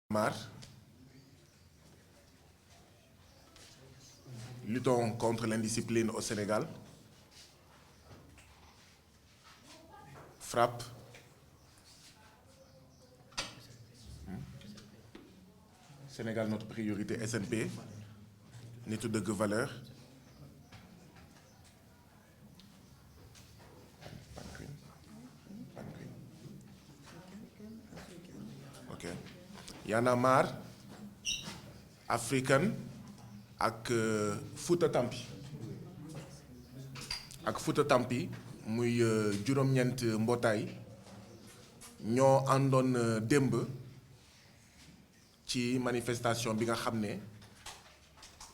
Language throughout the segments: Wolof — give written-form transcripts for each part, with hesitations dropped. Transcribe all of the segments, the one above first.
Marre, luttons contre l'indiscipline au Sénégal. FRAPP, Sénégal notre priorité, SNP, Nitu Dëgg Valeur. Ok. Y'en a marre, African ak Fouta Tampi. Ak Fouta Tampi muy juróom-ñeent mbootaay ñoo àndoon démb ci manifestation bi nga xam ne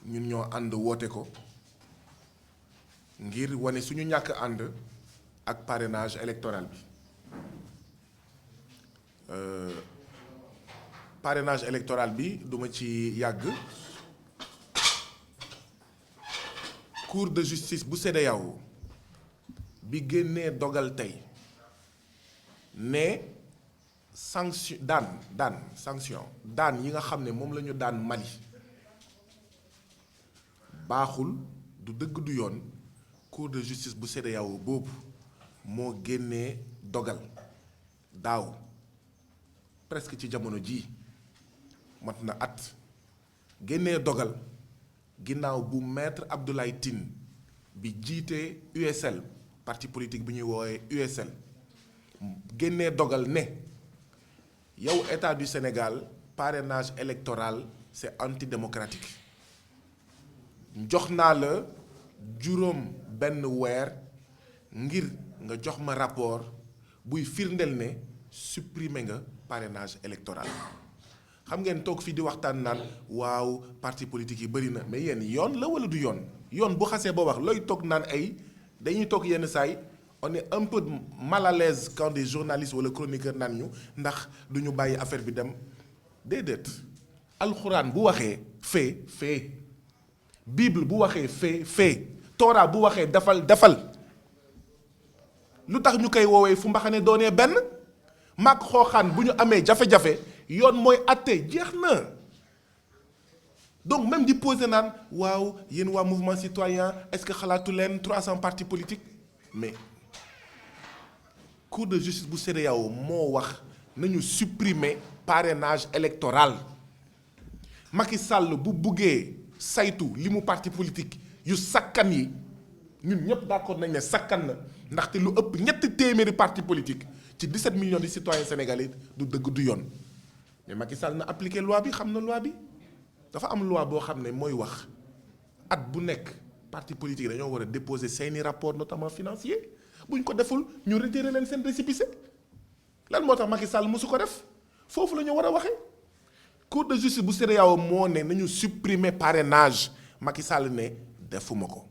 ñun ñoo ànd woote ko ngir wane suñu ñàkk ànd ak parrainage électoral bi. Parrainage électoral bi duma ci yàgg. Cour de justice bu CEDEAO bi génnee dogal tey ne sanction daan yi nga xam ne moom la ñu daan Mali baaxul du dëgg du yoon. Cour de justice bu CEDEAO boobu moo génnee dogal daaw presque ci jamono ji mat na at génnee dogal ginnaaw bu maître Abdoulaye Tine bi jiite USL parti politique bi ñuy woowee USL génnee dogal ne yow état du Sénégal parrainage électoral c'est antidémocratique. Jox naa la juróom benn weer ngir nga jox ma rapport buy firndeel ne supprimer nga parrainage électoral. Xam ngeen toog fii di waxtaan naan waaw parti politique yi bëri na mais yéen yoon la wala du yoon. Yoon bu xasee ba wax looy toog naan ay dañuy toog yenn saay on est un peu mal à l'aise quand des journalistes wala chroniqueurs naan ñu ndax du ñu bàyyi affaire bi dem. Déedéet alxuraan bu waxee fee bible bu waxee fee Torah bu waxee defal lu tax ñu koy woowee fu mbaxane doonee benn. mag xooxaan bu ñu amee jafe-jafe yoon mooy àtte jeex na. Donc même di poser naan waaw yéen waa mouvement citoyen est-ce que xalaatu leen 300 partis politiques mais cour de justice bu CEDEAO moo wax nañu supprimer parrainage électoral. Macky Sall bu buggee saytu li mu parti politique yu sakkan yi ñun ñëpp d'accord nañ ne sakkan na ndaxte lu ëpp ñetti téeméeri parti politique ci 17 millions de citoyens sénégalais du dëgg du yoon mais Macky Sall na appliquer loi bi xam na loi bi. dafa am loi boo xam ne mooy wax at bu nekk parti politique dañoo war a déposer seeni rapport notamment financier bu ñu ko deful ñu retirer leen seen récépissé lan moo tax Macky Sall mosu ko def foofu la ñu war a waxee. Cour de justice bu CEDEAO moo ne nañu supprimer parrainage Macky Sall ne defuma ko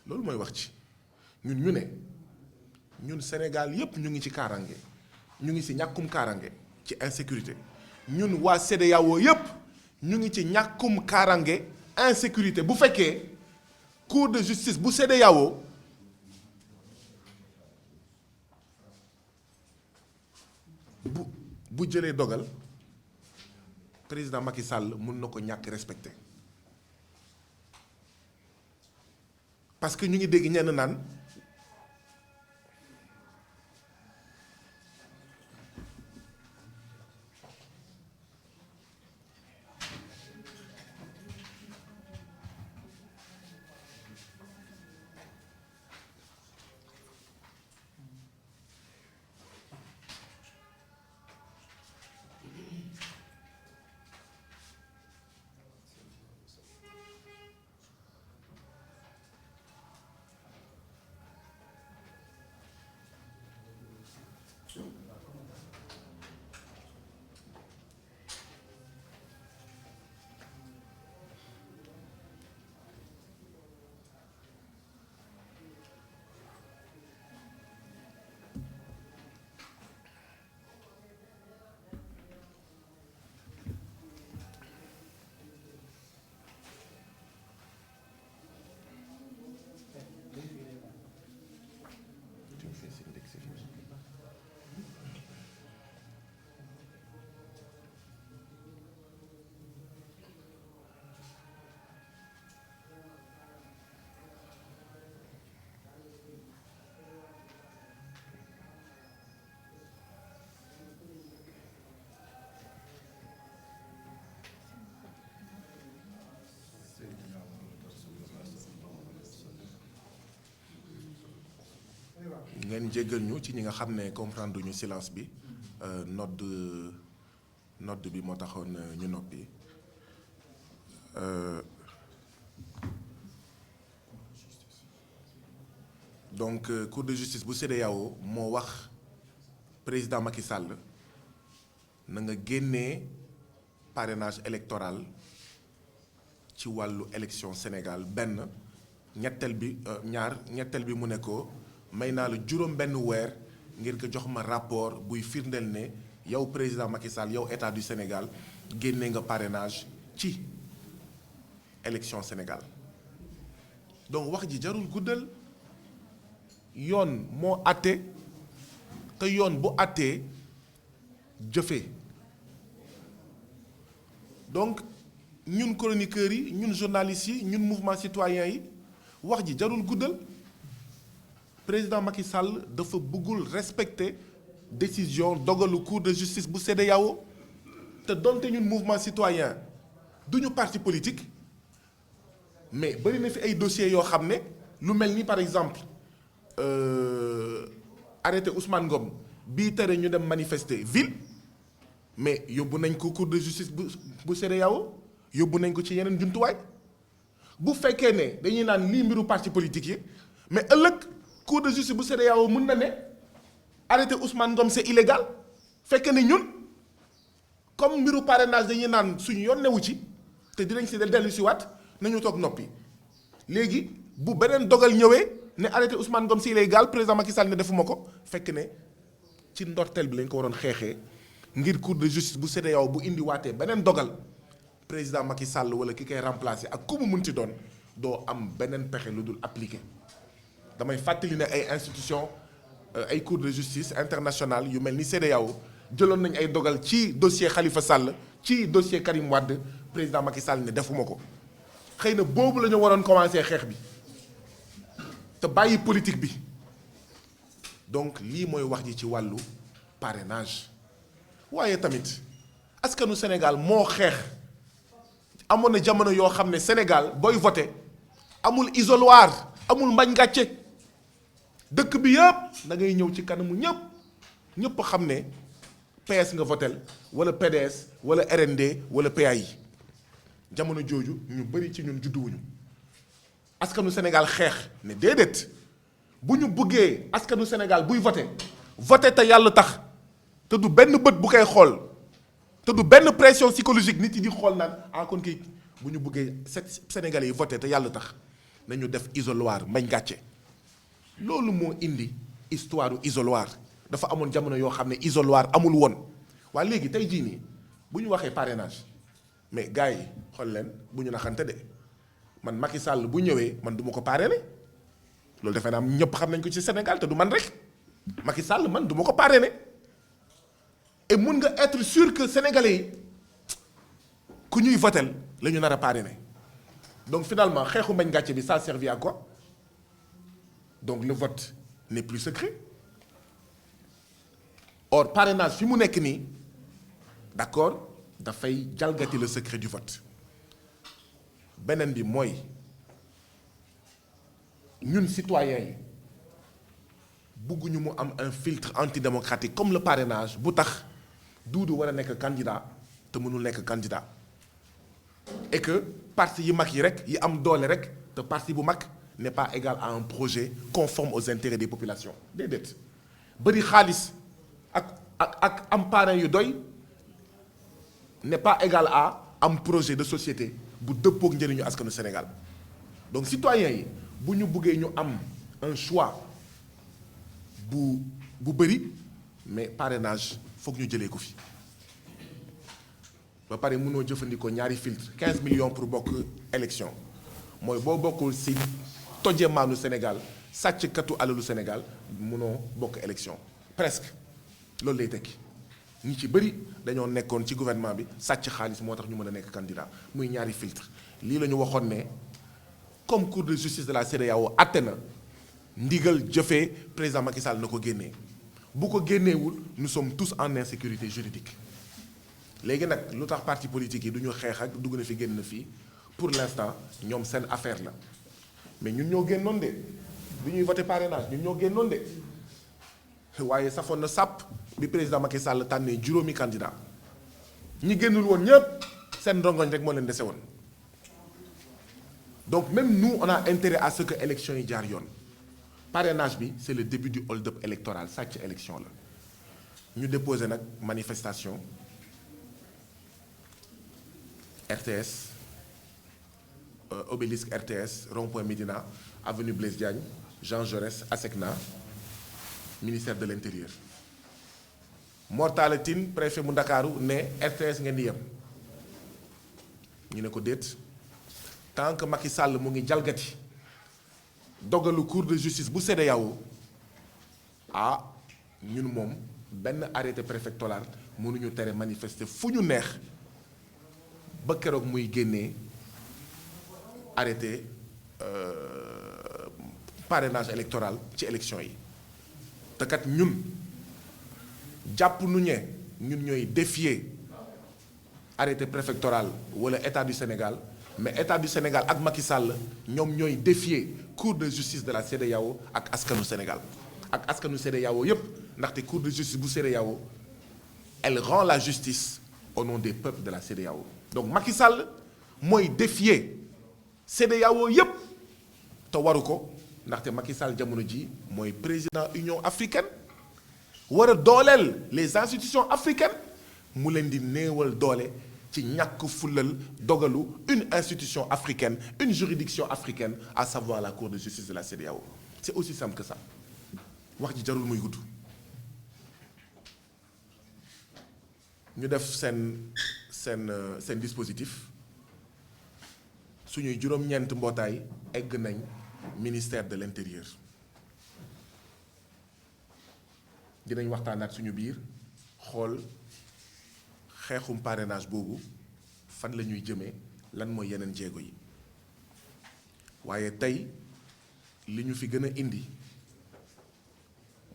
loolu mooy wax ci ñu ne ñun Sénégal yépp ñu ngi ci kaarange ñu ngi ci ñàkkum kaarange ci insécurité. ñun waa CEDEAO yépp ñu ngi ci ñàkkum kaarange insécurité bu fekkee cour de justice bu CEDEAO bu jëlee dogal président Macky Sall mun na ko ñàkk respecté parce que ñu ngi dégg ñenn naan ngeen jéggal ñu ci ñi nga xam ne comprendre ñu silence bi nodd bi moo taxoon ñu noppi donc cour de justice bu CEDEAO moo wax président Macky Sall na nga génnee parrainage électoral ci wàllu élection Sénégal benn ñetteel bi mu ne ko may naa la juróom benn weer ngir ko jox ma rapport buy firndeel ne yow président Macky Sall yow état du Sénégal génnee nga parrainage ci élection Sénégal donc wax ji jarul guddal yoon moo àtte te yoon bu àttee jëfee donc ñun chroniqueurs yi ñun journalistes yi ñun mouvement citoyen yi wax ji jarul guddal président Macky Sall dafa bëggul respecter décision dogalu cour de justice bu CEDEAO te donte ñun mouvement citoyen duñu parti politique mais bari na fi ay dossiers yoo xam ne lu mel ni par exemple arrêté Ousmane Ngom bii tere ñu dem manifester ville mais yóbbu nañ ko cour de justice bu CEDEAO yóbbu nañ ko ci yeneen jumtuwaay bu fekkee ne dañuy naan lii mbiru parti politique yi mais ëllëg cour de justice bu CEDEAO mën na ne arrêté Ousmane Ngom c'est illégal fekkee ne ñun comme mbiru parrainage dañuy naan suñu yoon newu ci te dinañ si dellu si waat nañu toog noppi léegi bu beneen dogal ñëwee ne arrêté Ousmane Ngom c'est illégal président Macky Sall ne defuma ko fekk ne ci ndorteel bi lañ ko waroon xeexee ngir cour de justice bu CEDEAO bu indi waatee beneen dogal président Macky Sall wala ki koy remplacer ak ku mu munti doon doo am beneen pexe lu dul appliquer damay fàttali ne ay institutions ay cour de justice internationale yu mel ni CEDEAO jëloon nañ ay dogal ci dossier Khalifa Sall ci dossier Karim Wade président Macky Sall ne defuma ko xëy na boobu la ñu waroon commencer xeex bi te bàyyi politique bi donc lii mooy wax ji ci wàllu parrainage waaye tamit askanu Sénégal moo xeex amoon na jamono yoo xam ne Sénégal booy voté amul isoloir amul mbañ gàcce dëkk bi yëpp da ngay ñëw ci kanamu ñëpp xam ne PS nga votel wala PDS wala RND wala PAI jamono jooju ñu bari ci ñun judduwuñu askanu Sénégal xeex ne déedéet bu ñu bëggee askanu Sénégal buy voté te yàlla tax te du benn bët bu koy xool te du benn pression psychologique nit yi di xool naan kon kii bu ñu bëggee Sénégalais yi voté te yàlla tax nañu def isoloir mbañ gàcce loolu moo indi histoire isoloir dafa amoon jamono yoo xam ne isoloir amul woon waaye léegi tey jii nii bu ñu waxee parrainage mais gars yi xool leen bu ñu naxante de man Macky Sall bu ñëwee man du ma ko parrainé loolu defe naa ñëpp xam nañ ko ci Sénégal te du man rek Macky Sall man du ma ko parrainé et mun nga être sûr que sénégalais yi ku ñuy votel la ñu nar a parrainé donc finalement xeexu mbañ gàcce bi ça a servi à quoi donc le vote n'est plus secret or parrainage fi mu nekk nii d'accord dafay jalgati le secret du vote beneen bi mooy ñun citoyens yi bugguñu mu am un filtre antidémocratique comme le parrainage bu tax Doudou war a nekk candidat te mënul nekk candidat et que parti yi mag yi rek yi am doole rek te parti bu mag n'est pas égal à un projet conforme aux intérêts des populations déedéet bëri xaalis ak am parrain yu doy n'est pas égal à am projet de société bu dëppook njëriñu askanu Sénégal donc citoyens yi bu ñu buggee ñu am un choix bu bëri mais parrainage foog ñu jëlee ko fi ba pare mënoo jëfandikoo ñaari filtre 15 millions pour bokk élection mooy boo bokkul si toje maanu Sénégal sàcckatu alalu Sénégal mënoo bokk élection presque loolu lay tekki ñi ci bëri dañoo nekkoon ci gouvernement bi sàcc xaalis moo tax ñu mën a nekk candidat muy ñaari filtre lii la ñu waxoon ne comme cour de justice de la CEDEAO àtte na ndigal jëfee président Macky Sall na ko génnee bu ko génneewul nous sommes tous en insécurité juridique léegi nag lu tax parti politique yi du ñu xeex ak dugg na fi génn na fii pour l'instant ñoom seen affaire la mais ñun ñoo génnoon de bi ñuy voté parrainage ñun ñoo génnoon de waaye safoon na sàpp bi président Macky Sall tànnee juróomi candidat ñi génnul woon ñëpp seen rongoñ rek moo leen dese woon. Donc même nous on a intérêt à ce que élection yi jaar yoon parrainage bi c'est le début du hold-up électoral sàcc élection la ñu déposé nag manifestation RTS obélisque RTS rond-point Médina avenue Blaise Diagne Jean Jaurès ASECNA ministère de l'intérieur Mor Talla Tine préfet mu Ndakaaru ne RTS ngeen di yem ñu ne ko déet tant que Macky Sall mu ngi jalgati dogalu cour de justice bu CEDEAO ñun moom benn arrêté préfectoral mënuñu tere manifester fu ñu neex ba keroog muy génnee arrêté parrainage électoral ci élection yi te kat ñun jàpp nu ñe ñun ñooy défier arrêté préfectoral wala état du Sénégal mais état du Sénégal ak Macky Sall ñoom ñooy défier cour de justice de la CEDEAO ak askanu Sénégal ak askanu CEDEAO yépp ndaxte cour de justice bu CEDEAO elle rend la justice au nom des peuples de la CEDEAO donc Macky Sall mooy défier CEDEAO yépp te waru ko ndaxte Macky Sall jamono ji mooy président Union africaine war a dooleel les institutions africaines mu leen di néewal doole ci ñàkk fulal dogalu une institution africaine une juridiction africaine à savoir la cour de justice de la CEDEAO c'est aussi simple que ça wax ji jarul muy gudd ñu def seen dispositif suñuy juróom-ñeent mbootaay egg nañ ministère de l'intérieur dinañ waxtaanaat suñu biir xool xeexum parrainage boobu fan la ñuy jëmee lan mooy yeneen jéego yi waaye tey li ñu fi gën a indi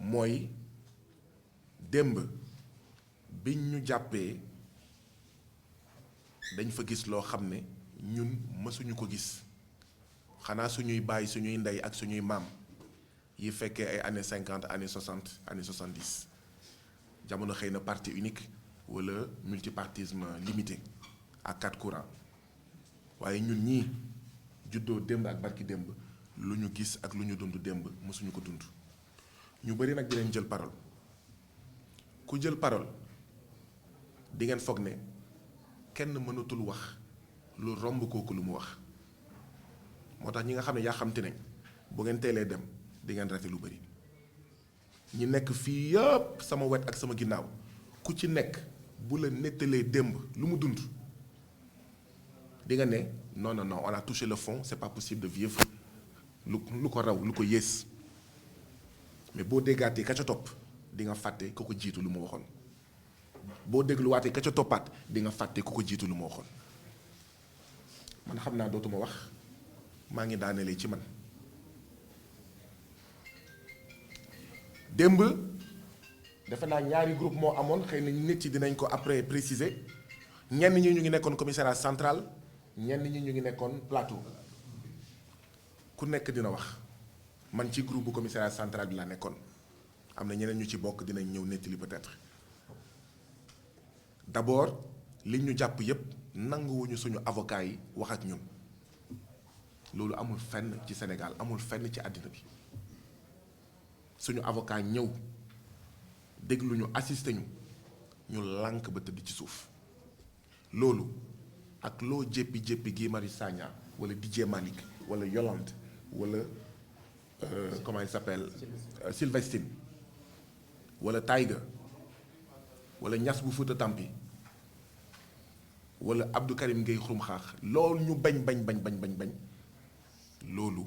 mooy démb biñ ñu jàppee dañ fa gis loo xam ne ñun mësuñu ko gis xanaa suñuy baay suñuy ndey ak suñuy maam yi fekkee ay années 50 années 60 années 70 jamono xëy na parti unique wala multipartisme limité à 4 courants waaye ñun ñii juddoo démb ak barki démb lu ñu gis ak lu ñu dund démb mësuñu ko dund ñu bari nag dinañ jël parole ku jël parole di ngeen foog ne kenn mënatul wax lu romb kooku lu mu wax moo tax ñi nga xam ne yaa xamte nañ bu ngeen teelee dem di ngeen rate lu bari ñi nekk fii yëpp sama wet ak sama ginnaaw ku ci nekk bu la nettalee démb lu mu dund di nga ne non on a touché le fond c'est pas possible de vivre lu ko raw lu ko yées mais boo déggaatee ka ca topp di nga fàtte ku ko jiitu lu mu waxoon boo dégluwaatee ka ca toppaat di nga fàtte ku ko jiitu lu mu waxoon man xam naa dootuma wax maa ngi daanelee ci man démb defe naa ñaari groupe moo amoon xëy na nit yi dinañ ko après préciser ñenn ñi ñu ngi nekkoon commissariat central ñenn ñi ñu ngi nekkoon plateau ku nekk dina wax man ci groupe bu commissariat central bi laa nekkoon am na ñeneen ñu ci bokk dinañ ñëw nettali peut-être d'abord li ñu jàpp yépp nanguwuñu suñu avocat yi wax ak ñun loolu amul fenn ci Sénégal amul fenn ci àddina bi suñu avocat ñëw déglu ñu assisté ñu lànk ba tëdd ci suuf loolu ak loo jéppi Guy Marius Sagna wala Didier Malick wala Yolande wala comment il s'appelle Sylvestine wala Taïga wala Niass bu Fouta Tampi wala Abdou Karim Gueye Xurum Xaax loolu ñu bañ loolu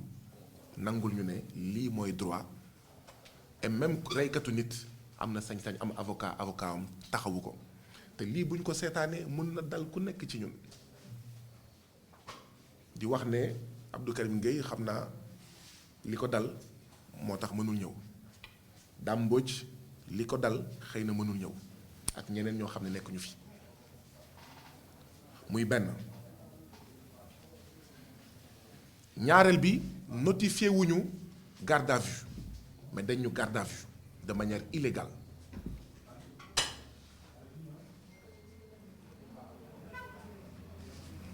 nangul ñu ne lii mooy droit et même reykatu nit am na sañ-sañ am avocat am taxawu ko te lii buñ ko seetaanee mën na dal ku nekk ci ñun di wax ne Abdou Karim Gueye xam naa li ko dal moo tax mënul ñëw Dame Mbodj li ko dal xëy na mënul ñëw ak ñeneen ñoo xam ne nekkuñu fi muy benn ñaareel bi notifié wuñu garde à vue mais dañ ñu garde à vue de manière illégale.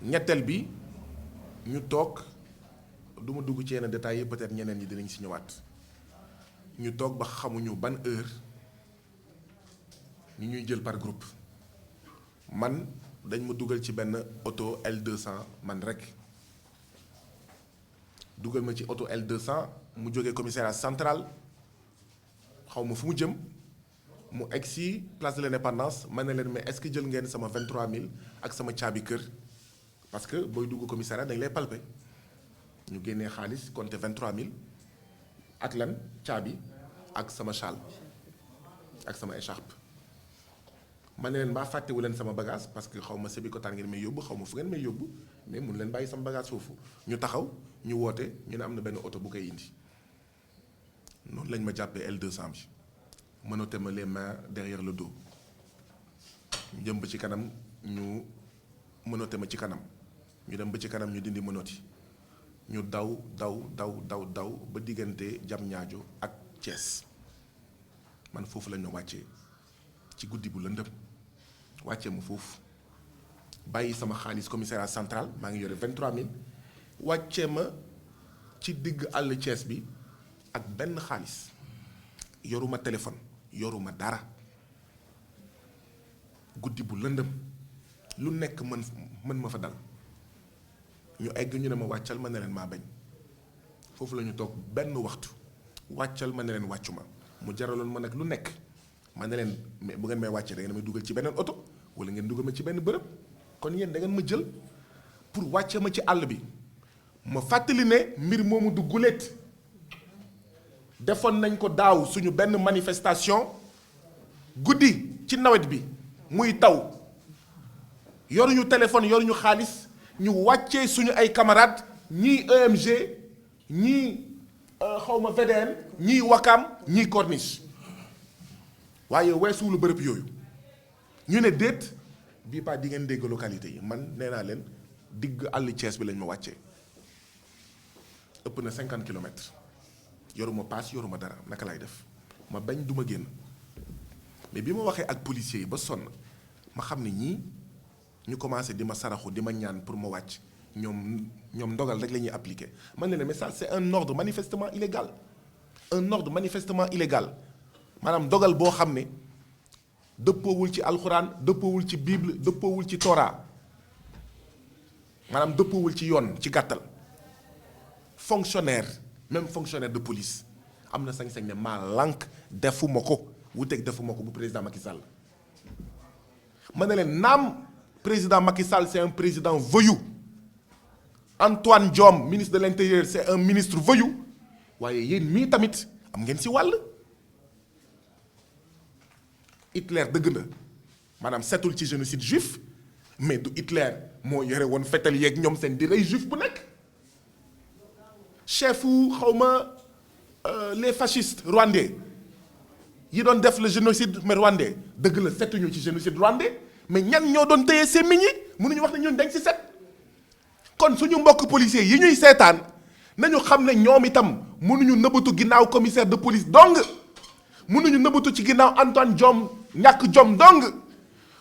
ñetteel bi ñu toog du ma dugg ci yenn détails yi peut-être ñeneen ñi dinañ si ñëwaat ñu toog ba xamuñu ban heure ñu ñuy jël par groupe man dañ ma dugal ci benn auto L200 man rek dugal ma ci auto L200 mu jógee commissariat central xaw ma fu mu jëm mu egg si place de l'Indépendance ma ne leen mais est-ce que jël ngeen sama 23000 ak sama caabi kër parce que booy dugg commissariat dañ lay palper ñu génnee xaalis compter 23000 ak lan caabi ak sama châle ak sama écharpe ma ne leen mbaa fàttewu leen sama bagage parce que xaw ma Sébikotane ngeen may yóbbu xaw ma fu ngeen may yóbbu mais mun leen bàyyi sama bagage foofu ñu taxaw ñu woote ñu ne am na benn oto bu koy indi noonu lañ ma jàppee L200 bi menotté ma les mains derrière le dos ñu jëm ba ci kanam ñu menotté ma ci kanam ñu dem ba ci kanam ñu dindi menotté ñu daw ba diggante Diamniadio ak Thiès man foofu lañ ma wàccee ci guddi bu lëndëm wàccee ma foofu bàyyi sama xaalis commissariat central maa ngi yore 23000 wàccee ma ci digg àll Thiès bi ak benn xaalis yoruma téléphone yoruma dara guddi bu lëndëm lu nekk mën ma fa dal ñu egg ñu ne ma wàccal ma ne leen maa bañ foofu la ñu toog benn waxtu wàccal ma ne leen wàccu ma mu jaraloon ma nag lu nekk ma ne leen mais bu ngeen may wàccee da ngeen may dugal ci beneen oto wala ngeen dugal ma ci benn bërëb kon yéen da ngeen ma jël pour wàcce ma ci àll bi ma fàttali ne mbir moomu du guléet defoon nañ ko daaw suñu benn manifestation guddi ci nawet bi muy taw yoruñu téléphone yoruñu xaalis ñu wàccee suñu ay camarades ñii EMG ñii xawma VDN ñii Wakam ñii Corniche waaye weesuwulu bërëb yooyu ñu ne déet bii pas di ngeen dégg localité yi man nee naa leen digg àll Thiès bi lañ ma wàccee ëpp na 50 kilomètres yoruma paas yoruma dara naka laay def ma bañ duma génn mais bi ma waxee ak policiers yi ba sonn ma xam ne ñii ñu commencé di ma saraxu di ma ñaan pour ma wàcc ñoom ndogal rek la ñuy appliquer man ne mais ça c'est un ordre manifestement illégal maanaam dogal boo xam ne dëppoowul ci alxuraan dëppoowul ci bible dëppoowul ci Torah maanaam dëppoowul ci yoon ci gàttal fonctionnaire même fonctionnaire de police am na sañ-sañ ne maa lànk defuma ko wuteeg defuma ko bu président Macky Sall ma ne leen naam président Macky Sall c'est un président voyou Antoine Diome ministre de l'intérieur c'est un ministre voyou waaye yéen mii tamit am ngeen ci wàll Hitler dëgg na maanaam setul ci génocide juif mais du Hitler moo yore woon fetal yeeg ñoom seen di rey juif bu nekk chef wu xawma les fascistes rwandais yi doon def le génocide mais rwandais dëgg la setuñu ci génocide rwandais mais ñan ñoo doon téye sémmiñ yi mënuñu wax ne ñun dañ ci set kon suñu mbokk policiers yi ñuy seetaan nañu xam ne ñoom itam mënuñu nëbbatu ginnaaw commissaire de police dong mënuñu nëbbatu ci ginnaaw Antoine Diome ñàkk jom dong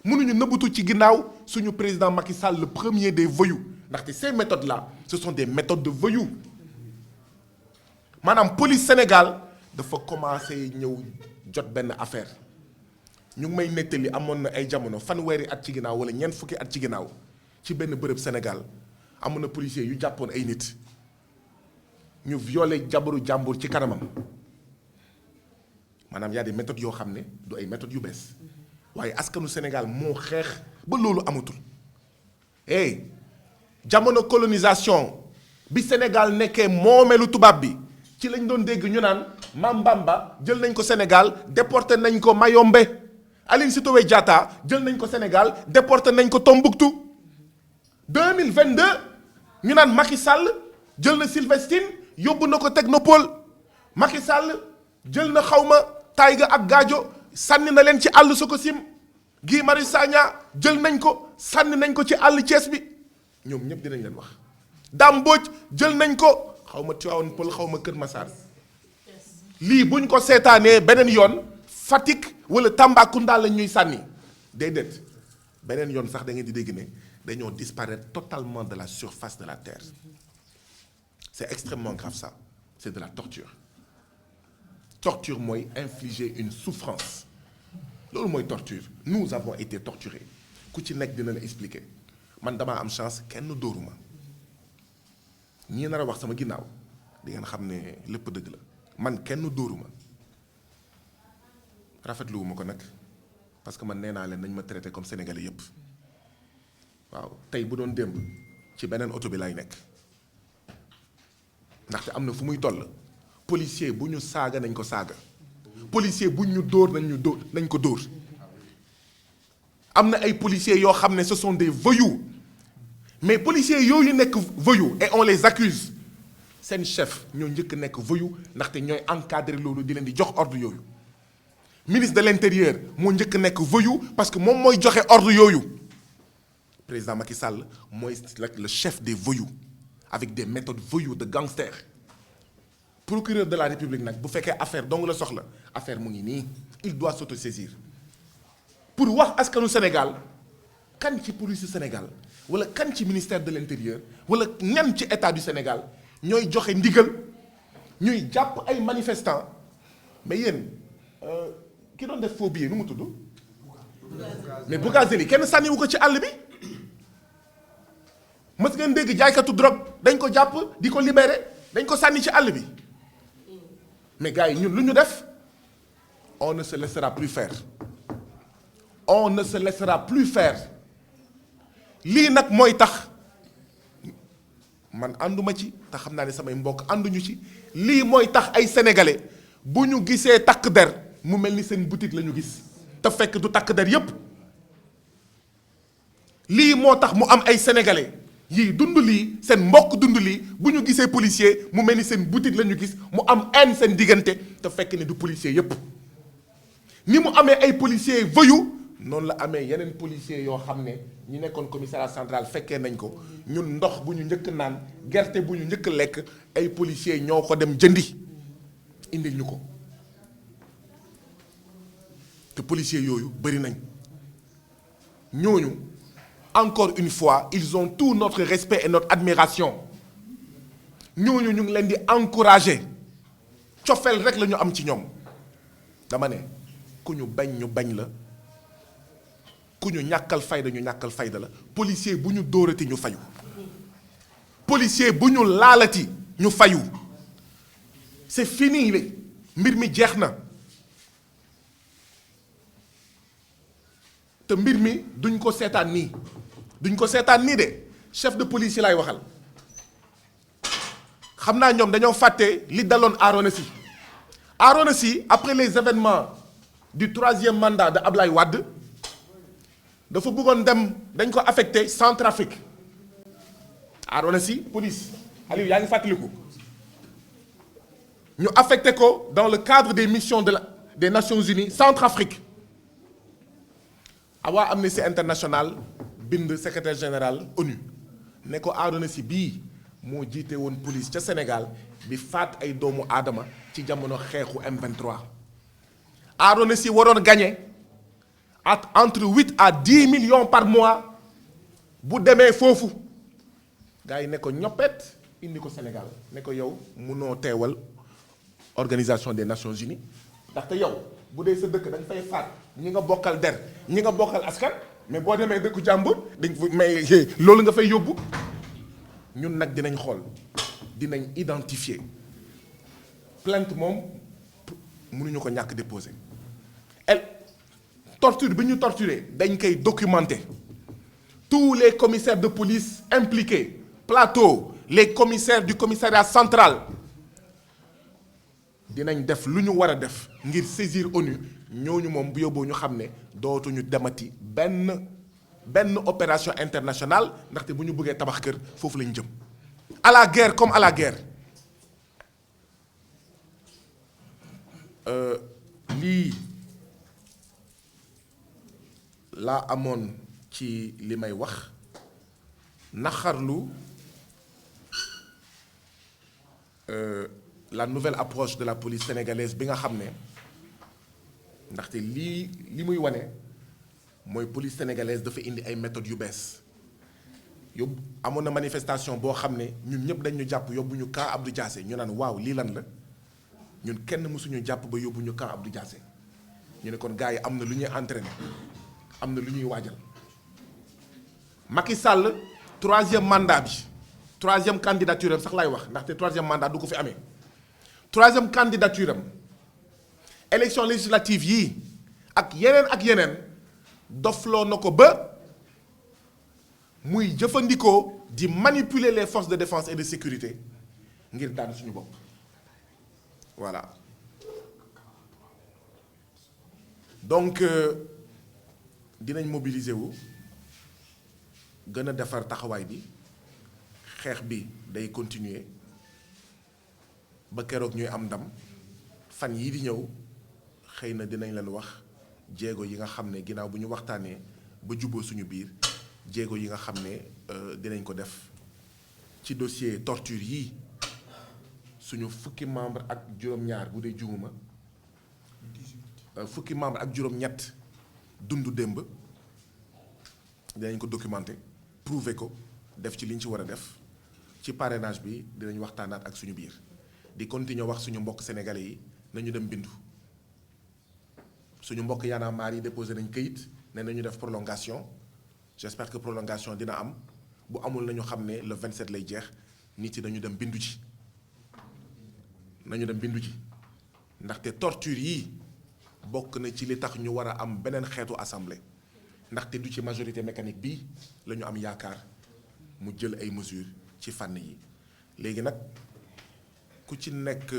mënuñu nëbbatu ci ginnaaw suñu président Macky Sall le premier des voyous ndaxte ces méthodes là ce sont des méthodes de voyous maanaam police Sénégal dafa commencé ñëw jot benn affaire ñu ngi may nettali amoon na ay jamono fanweeri at ci ginnaaw wala ñeent fukki at ci ginnaaw ci benn bërëb Sénégal amoon na policier yu jàppoon ay nit ñu violé jabaru jàmbur ci kanamam maanaam y a des méthodes yoo xam ne du ay méthodes yu bees waaye askanu Sénégal moo xeex ba loolu amatul jamono colonisation bi Sénégal nekkee moomeelu tubaab bi ci lañ doon dégg ñu naan Mam Bamba jël nañ ko Sénégal déporté nañ ko Mayombe Aline Sitoé Diatta jël nañ ko Sénégal déporté nañ ko Tombouctou 2022 ñu naan Macky Sall jël na Sylvestine yóbbu na ko Technopole Macky Sall jël na xawma Taïga ak Gadio sànni na leen ci àll Sococim Guy Marius Sagna jël nañ ko sànni nañ ko ci àll Thiès bi ñoom ñëpp dinañ leen wax Dame Mbodj jël nañ ko xawma Tivaouane Peulh xawma Kër Massar lii buñ ko seetaanee beneen yoon Fatick wala Tambacounda lañ ñuy sànni déedéet beneen yoon sax da ngeen di dégg ne dañoo disparaître totalement de la surface de la terre c'est extrêmement grave ça c'est de la torture torture mooy infliger une souffrance loolu mooy torture nous avons été torturés ku ci nekk dina la expliquer man damaa am chance kenn dóoruma ñii nar a wax sama ginnaaw di ngeen xam ne lépp dëgg la man kenn dóoruma rafetluwuma ko nag parce que man nee naa leen nañ ma traité comme sénégalais yépp waaw tey bu doon démb ci beneen oto bi lay nekk ndaxte am na fu muy toll policier bu ñu saaga nañ ko saaga policier bu ñu dóor nañ ko dóor am na ay policiers yoo xam ne ce sont des voyous mais policiers yooyu nekk voyous et on les accuse seen chef ñoo njëkk nekk voyou ndaxte ñooy encadrer loolu di leen di jox ordre yooyu ministre de l'intérieur moo njëkk nekk voyou parce que moom mooy joxe ordre yooyu président Macky Sall mooy le chef des voyous avec des méthodes voyous de gangsters procureur de la République nag bu fekkee affaire dong la soxla affaire mu ngi nii il doit s'autosaisir pour wax askanu Sénégal kan ci police Sénégal wala kan ci ministère de l'intérieur wala ñan ci état du Sénégal ñooy joxe ndigal ñuy jàpp ay manifestants mais yéen ki doon def faux billet nu mu tudd mais Bougazelli kenn sànniwu ko ci àll bi mës ngeen dégg jaaykatu drogue dañ ko jàpp di ko libérer dañ ko sànni ci àll bi mais gars yi ñun lu ñu def on ne se laissera plus faire on ne se laissera plus faire lii nag mooy tax man ànduma ci te xam naa ne samay mbokk ànduñu ci lii mooy tax ay sénégalais bu ñu gisee takk der mu mel ni seen boutique la ñu gis te fekk du takk der yépp lii moo tax mu am ay sénégalais yii dund lii seen mbokk dund lii bu ñu gisee policier mu mel ni seen boutique la ñu gis mu am haine seen diggante te fekk ne du policier yépp ni mu amee ay policiers voyous noonu la amee yeneen policiers yoo xam ne ñi nekkoon commissariat central fekkee nañ ko ñun ndox bu ñu njëkk naan gerte bu ñu njëkk lekk ay policiers ñoo ko dem jëndi indil ñu ko te policiers yooyu bari nañ ñooñu encore une fois ils ont tout notre respect et notre admiration ñooñu ñu ngi leen di encourager cofeel rek la ñu am ci ñoom dama ne ku ñu bañ la ku ñu ñàkkal fayda la policier bu ñu dóorati ñu fayu policier bu ñu laalati ñu fayu c'est fini le mbir mi jeex na te mbir mi duñ ko seetaan nii de chef de police yi laay waxal xam naa ñoom dañoo fàtte li daloon Arona Sy après les événements du 3e mandat de Ablaye Wade dafa bëggoon dem dañ ko affecté Centrafrique Arona Sy police Aliou yaa ngi fàttaliku ñu affecté ko dans le cadre des missions des Nations Unies Centrafrique waa Amnesty International bind secrétaire général ONU ne ko Arona Sy bii moo jiite woon police ca Sénégal bi faat ay doomu aadama ci jamono xeexu M23 Arona Sy waroon gagné entre 8 à 10 millions par mois bu demee foofu gars yi ne ko ñoppet indi ko Sénégal ne ko yow munoo teewal organisation des Nations Unies ndaxte yow bu dee sa dëkk dañ fay faat ñi nga bokkal der ñi nga bokkal askan mais boo demee dëkku jàmbur dañ fa mais loolu nga fay yóbbu ñun nag dinañ xool dinañ identifier plainte moom mënuñu ko ñàkk déposer torture bi ñu torturé dañ koy documenter tous les commissaires de police impliqués plateau les commissaires du commissariat central dinañ def lu ñu war a def ngir saisir ONU ñooñu moom bu yóbboo ñu xam ne dootuñu demati benn opération internationale ndaxte bu ñu bëggee tabax kër foofu lañ jëm à la guerre comme à la guerre lii laa amoon ci li may wax naxarlu la nouvelle approche de la police sénégalaise bi nga xam ne ndaxte li muy wane mooy police sénégalaise dafa indi ay méthodes yu bees yóbbu amoon na manifestation boo xam ne ñun ñëpp dañ ñu jàpp yóbbu ñu camp Abdou Diassé ñu naan waaw lii lan la ñun kenn mësuñu jàpp ba yóbbu ñu camp Abdou Diassé ñu ne kon gars yi am na lu ñuy entraîné am na lu ñuy waajal Macky Sall troisième mandat bi troisième candidature am sax laay wax ndaxte troisième mandat du ko fi amee troisième candidature am élection législative yii ak yeneen dofloo na ko ba muy jëfandikoo di manipuler les forces de défense et de sécurité ngir daan suñu bopp voilà donc dinañ mobiliser wu gën a defar taxawaay bi xeex bi day continuer ba keroog ñuy am ndam fan yii di ñëw xëy na dinañ leen wax jéego yi nga xam ne ginnaaw bu ñu waxtaanee ba juboo suñu biir jéego yi nga xam ne dinañ ko def ci dossier torture yii suñu fukki membre ak juróom-ñaar bu dee jumuma fukki membre ak juróom-ñett dundu démb dinañ ko documenter prouver ko def ci liñ ci war a def ci parrainage bi dinañ waxtaanaat ak suñu biir di continuer wax suñu mbokk sénégalais yi nañu dem bindu suñu mbokk Y'en a marre yi déposé nañ këyit ne nañu def prolongation j'espère que prolongation dina am bu amul nañu xam ne le 27 lay jeex nit yi nañu dem bindu ci ndaxte torture yii bokk na ci li tax ñu war a am beneen xeetu assemblée ndaxte du ci majorité mécanique bii la ñu am yaakaar mu jël ay mesures ci fànn yi léegi nag ku ci nekk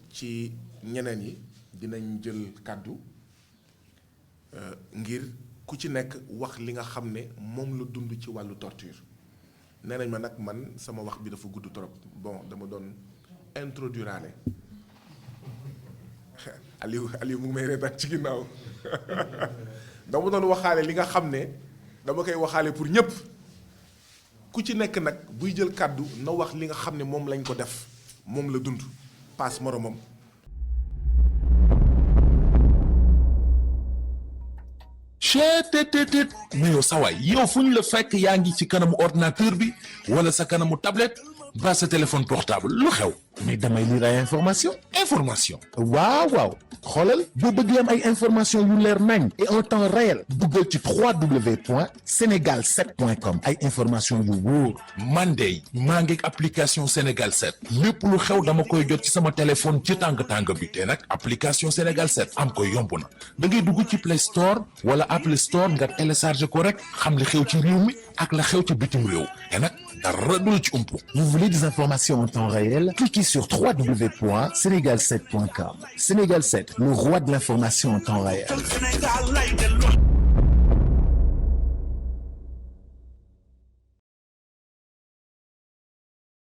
ci ñeneen yi dinañ jël kàddu ngir ku ci nekk wax li nga xam ne moom la dund ci wàllu torture nee nañ ma nag man sama wax bi dafa gudd trop bon dama doon introduiraale Aliou mu ngi may reetaan ci ginnaaw dama doon waxaale li nga xam ne dama koy waxaale pour ñëpp ku ci nekk nag buy jël kàddu na wax li nga xam ne moom lañ ko def moom la dund paas moromam. cheetetetet mais yow sawaay yow fu ñu la fekk yaa ngi ci kanamu ordinateur bi wala sa kanamu tablette ba sa téléphone portable lu xew mais damay lire ay information waaw xoolal boo bëggee am ay information yu leer nañ et en temps réel duggal ci www.senegal7.com ay information yu wóor man de maa ngi application Sénégal 7 lépp lu xew dama koy jot ci sama téléphone ci tàng bi te nag application Sénégal 7 am ko yomb na da ngay dugg ci Play Store wala Apple Store nga télécharge ko rek xam li xew ci réew mi ak la xew ci bitim réew te nag dara du la ci umpu. Vous voulez des informations en temps réel? Cliquez sur www.senegal7.com. Sénégal 7, le roi de l'information en temps réel.